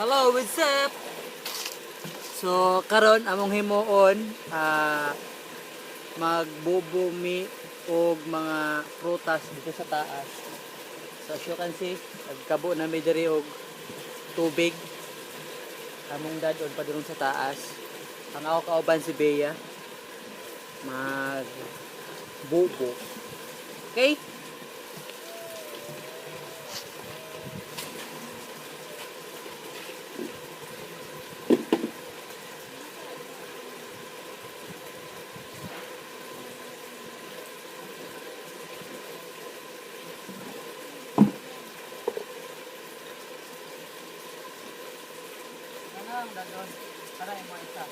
Hello, what's up? So karon among himuon magbubumi og mga prutas dito sa taas. So as you can see, nagkabo na may diri og tubig. Among dadon pa dun sa taas. Ang ako kauban si Bea magbubo. Okay? Ang dadon para mo isa.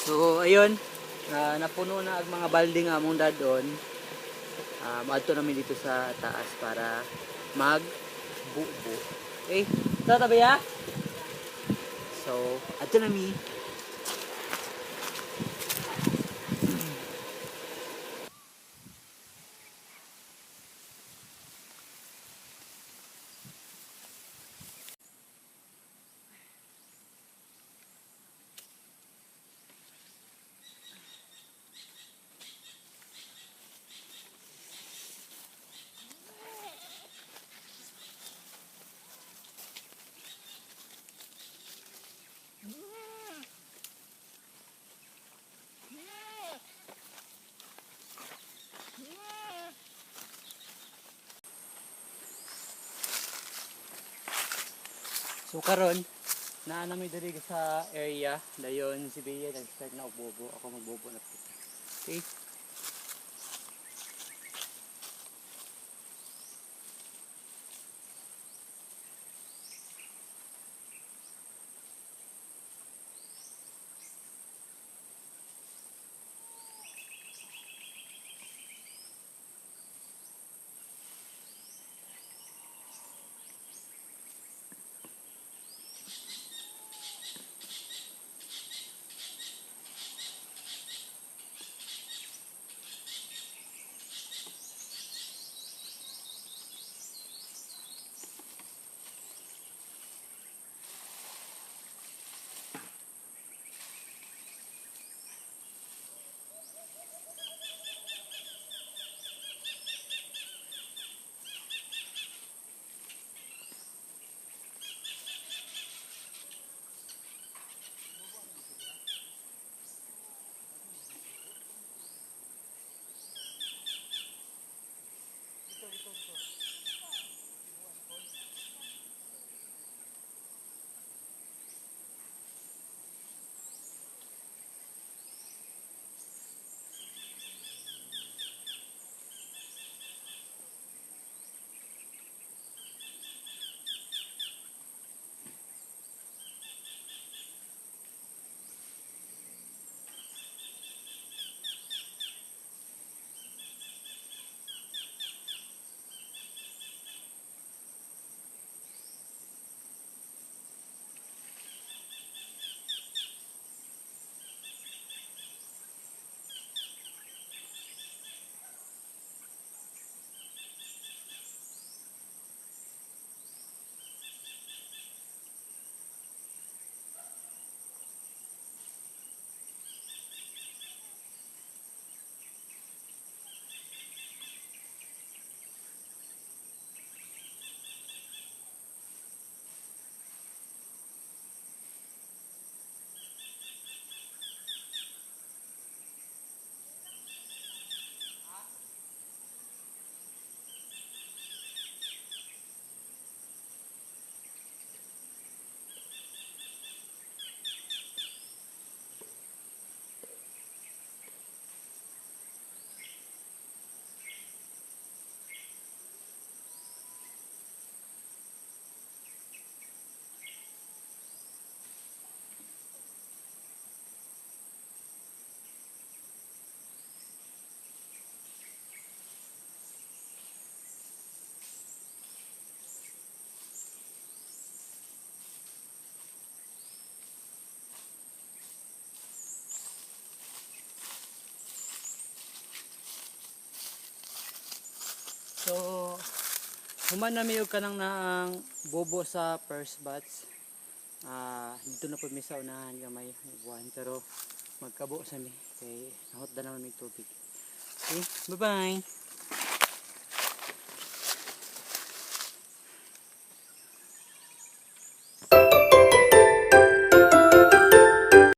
So ayun, napuno na ang mga balding among dadon. Maadto namin dito sa taas para magbubo. Okay? Tatabi ha? So, adto nami. So karon naa nami diri sa area dayon si Bea nag-start na og bobo, ako magbobo na po. Okay? human na may ka nang naang bobo sa first batch. Dito na po mi sa unahan gamay buwan pero magkabo sa mi kay nahot na naman may tubig. Okay, bye bye.